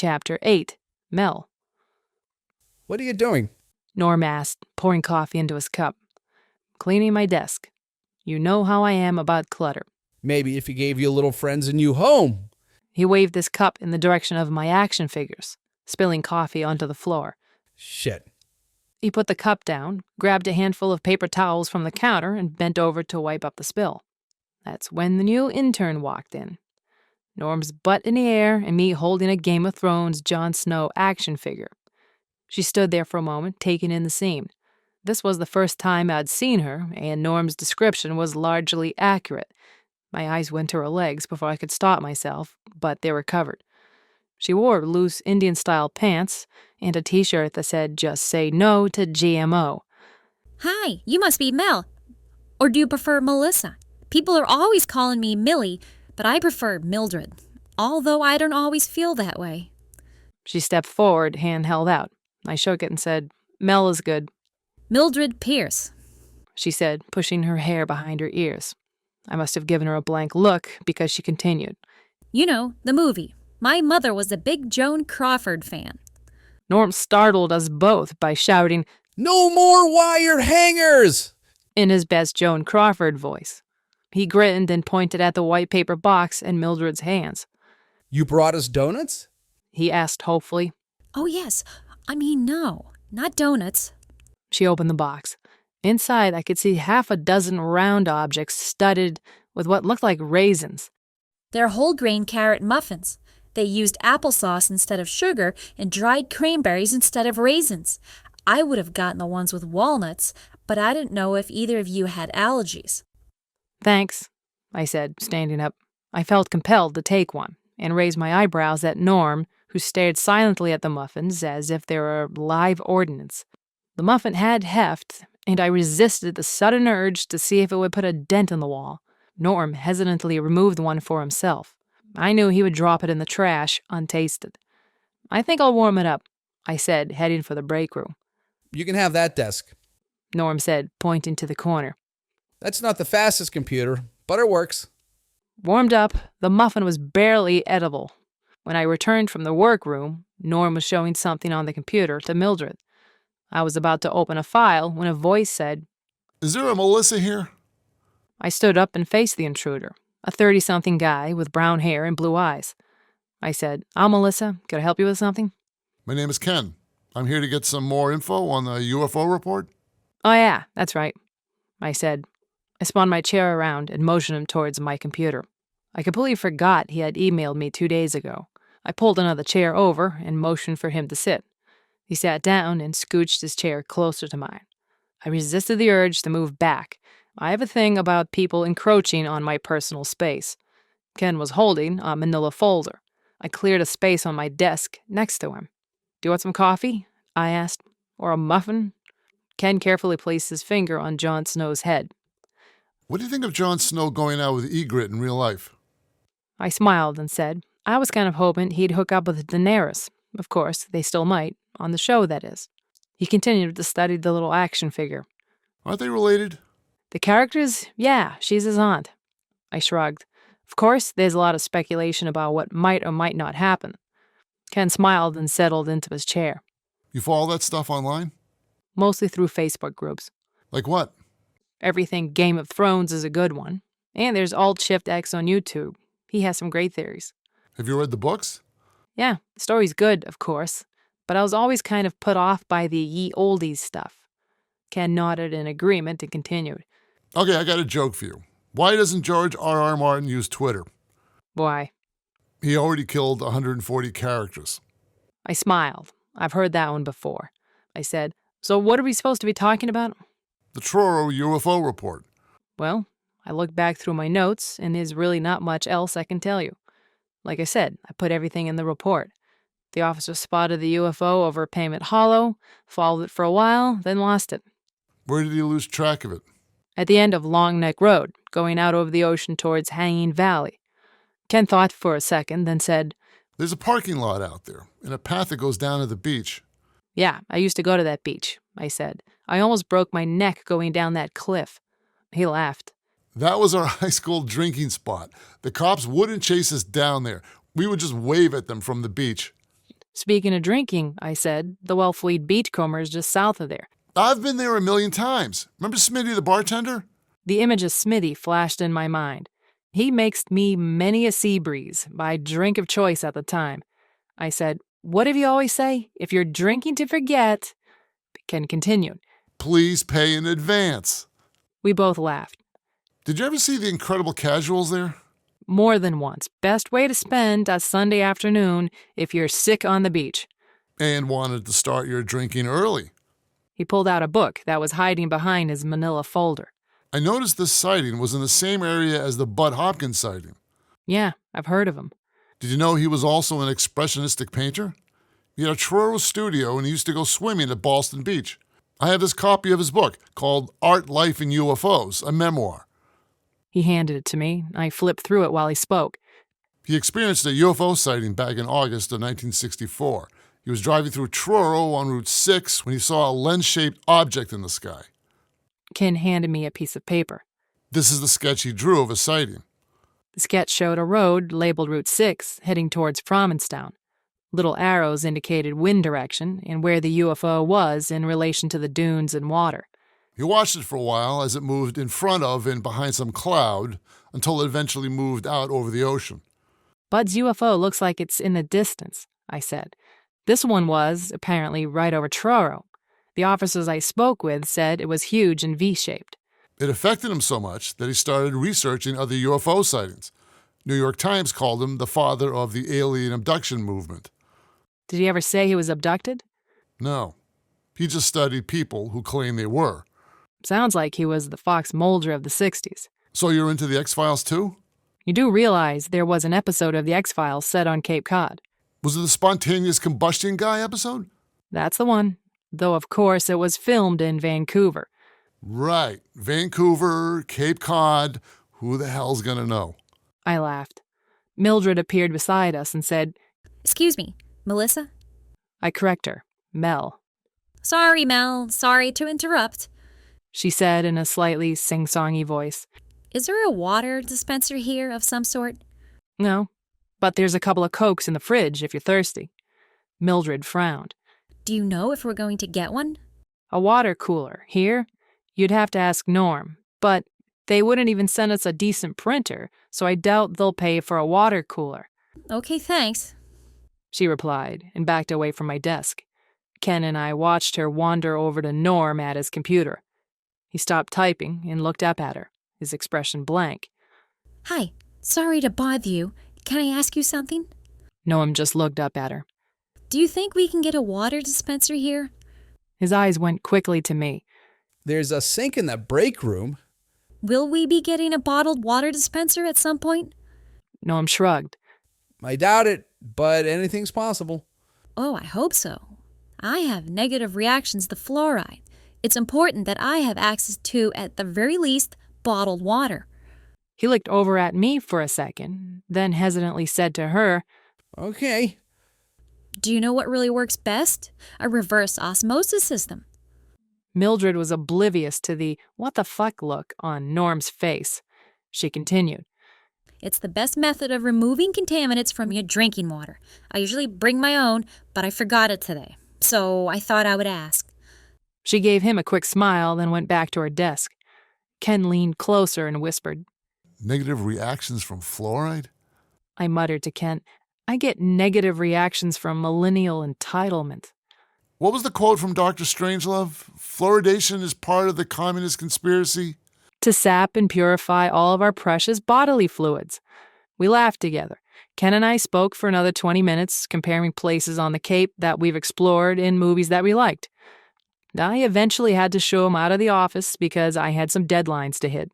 Chapter 8. Mel. What are you doing? Norm asked, pouring coffee into his cup. Cleaning my desk. You know how I am about clutter. Maybe if he gave your little friends a new home. He waved his cup in the direction of my action figures, spilling coffee onto the floor. Shit. He put the cup down, grabbed a handful of paper towels from the counter, and bent over to wipe up the spill. That's when the new intern walked in. Norm's butt in the air and me holding a Game of Thrones Jon Snow action figure. She stood there for a moment, taking in the scene. This was the first time I'd seen her, and Norm's description was largely accurate. My eyes went to her legs before I could stop myself, but they were covered. She wore loose Indian-style pants and a t-shirt that said, "Just say no to GMO." Hi, you must be Mel. Or do you prefer Melissa? People are always calling me Millie, but I prefer Mildred, although I don't always feel that way. She stepped forward, hand held out. I shook it and said, "Mel is good." Mildred Pierce, she said, pushing her hair behind her ears. I must have given her a blank look because she continued. You know, the movie. My mother was a big Joan Crawford fan. Norm startled us both by shouting, "No more wire hangers!" in his best Joan Crawford voice. He grinned and pointed at the white paper box in Mildred's hands. You brought us donuts? He asked hopefully. Oh, yes. No, not donuts. She opened the box. Inside, I could see half a dozen round objects studded with what looked like raisins. They're whole-grain carrot muffins. They used applesauce instead of sugar and dried cranberries instead of raisins. I would have gotten the ones with walnuts, but I didn't know if either of you had allergies. Thanks, I said, standing up. I felt compelled to take one and raise my eyebrows at Norm, who stared silently at the muffins as if they were a live ordnance. The muffin had heft, and I resisted the sudden urge to see if it would put a dent in the wall. Norm hesitantly removed one for himself. I knew he would drop it in the trash, untasted. I think I'll warm it up, I said, heading for the break room. You can have that desk, Norm said, pointing to the corner. That's not the fastest computer, but it works. Warmed up, the muffin was barely edible. When I returned from the workroom, Norm was showing something on the computer to Mildred. I was about to open a file when a voice said, "Is there a Melissa here?" I stood up and faced the intruder, a 30-something guy with brown hair and blue eyes. I said, "I'm Melissa. Could I help you with something?" "My name is Ken. I'm here to get some more info on the UFO report." "Oh yeah, that's right," I said. I spun my chair around and motioned him towards my computer. I completely forgot he had emailed me 2 days ago. I pulled another chair over and motioned for him to sit. He sat down and scooched his chair closer to mine. I resisted the urge to move back. I have a thing about people encroaching on my personal space. Ken was holding a manila folder. I cleared a space on my desk next to him. "Do you want some coffee?" I asked. "Or a muffin?" Ken carefully placed his finger on Jon Snow's head. "What do you think of Jon Snow going out with Ygritte in real life?" I smiled and said, I was kind of hoping he'd hook up with Daenerys. Of course, they still might. On the show, that is. He continued to study the little action figure. "Aren't they related?" "The characters? Yeah, she's his aunt." I shrugged. Of course, there's a lot of speculation about what might or might not happen. Ken smiled and settled into his chair. "You follow that stuff online?" Mostly through Facebook groups. "Like what?" Everything Game of Thrones is a good one. And there's Alt-Shift-X on YouTube. He has some great theories. "Have you read the books?" Yeah, the story's good, of course. But I was always kind of put off by the ye oldies stuff. Ken nodded in agreement and continued. "Okay, I got a joke for you. Why doesn't George R.R. Martin use Twitter?" Why? "He already killed 140 characters." I smiled. I've heard that one before. I said, "So what are we supposed to be talking about?" "The Truro UFO report." Well, I looked back through my notes, and there's really not much else I can tell you. Like I said, I put everything in the report. The officer spotted the UFO over Payment Hollow, followed it for a while, then lost it. "Where did he lose track of it?" At the end of Long Neck Road, going out over the ocean towards Hanging Valley. Ken thought for a second, then said, "There's a parking lot out there, and a path that goes down to the beach." "Yeah, I used to go to that beach," I said. "I almost broke my neck going down that cliff." He laughed. "That was our high school drinking spot. The cops wouldn't chase us down there. We would just wave at them from the beach." Speaking of drinking, I said, the Wellfleet Beachcomber is just south of there. I've been there a million times. Remember Smitty the bartender? The image of Smithy flashed in my mind. He makes me many a sea breeze, my drink of choice at the time. I said, what do you always say? If you're drinking to forget... Ken continued. Please pay in advance. We both laughed. Did you ever see the Incredible Casuals there? More than once. Best way to spend a Sunday afternoon if you're sick on the beach. And wanted to start your drinking early. He pulled out a book that was hiding behind his manila folder. I noticed this sighting was in the same area as the Bud Hopkins sighting. Yeah, I've heard of him. Did you know he was also an expressionistic painter? He had a Truro studio and he used to go swimming at Boston Beach. I have this copy of his book called Art, Life, and UFOs, a memoir. He handed it to me. I flipped through it while he spoke. He experienced a UFO sighting back in August of 1964. He was driving through Truro on Route 6 when he saw a lens-shaped object in the sky. Ken handed me a piece of paper. This is the sketch he drew of a sighting. The sketch showed a road labeled Route 6 heading towards Provincetown. Little arrows indicated wind direction and where the UFO was in relation to the dunes and water. He watched it for a while as it moved in front of and behind some cloud until it eventually moved out over the ocean. Bud's UFO looks like it's in the distance, I said. This one was, apparently, right over Truro. The officers I spoke with said it was huge and V-shaped. It affected him so much that he started researching other UFO sightings. New York Times called him the father of the alien abduction movement. Did he ever say he was abducted? No. He just studied people who claim they were. Sounds like he was the Fox Mulder of the 60s. So you're into the X-Files too? You do realize there was an episode of the X-Files set on Cape Cod. Was it the spontaneous combustion guy episode? That's the one. Though, of course, it was filmed in Vancouver. Right. Vancouver, Cape Cod, who the hell's gonna know? I laughed. Mildred appeared beside us and said, Excuse me, Melissa? I correct her, Mel. Sorry, Mel. Sorry to interrupt. She said in a slightly sing-songy voice. Is there a water dispenser here of some sort? No, but there's a couple of Cokes in the fridge if you're thirsty. Mildred frowned. Do you know if we're going to get one? A water cooler. Here? You'd have to ask Norm. But they wouldn't even send us a decent printer, so I doubt they'll pay for a water cooler. Okay, thanks. She replied and backed away from my desk. Ken and I watched her wander over to Norm at his computer. He stopped typing and looked up at her, his expression blank. Hi, sorry to bother you. Can I ask you something? Noam just looked up at her. Do you think we can get a water dispenser here? His eyes went quickly to me. There's a sink in the break room. Will we be getting a bottled water dispenser at some point? Noam shrugged. I doubt it, but anything's possible. Oh, I hope so. I have negative reactions to fluoride. It's important that I have access to, at the very least, bottled water. He looked over at me for a second, then hesitantly said to her, Okay. Do you know what really works best? A reverse osmosis system. Mildred was oblivious to the what the fuck look on Norm's face. She continued. It's the best method of removing contaminants from your drinking water. I usually bring my own, but I forgot it today. So I thought I would ask. She gave him a quick smile, then went back to her desk. Ken leaned closer and whispered. Negative reactions from fluoride? I muttered to Ken, I get negative reactions from millennial entitlement. What was the quote from Dr. Strangelove? Fluoridation is part of the communist conspiracy? To sap and purify all of our precious bodily fluids. We laughed together. Ken and I spoke for another 20 minutes, comparing places on the Cape that we've explored in movies that we liked. I eventually had to show him out of the office because I had some deadlines to hit.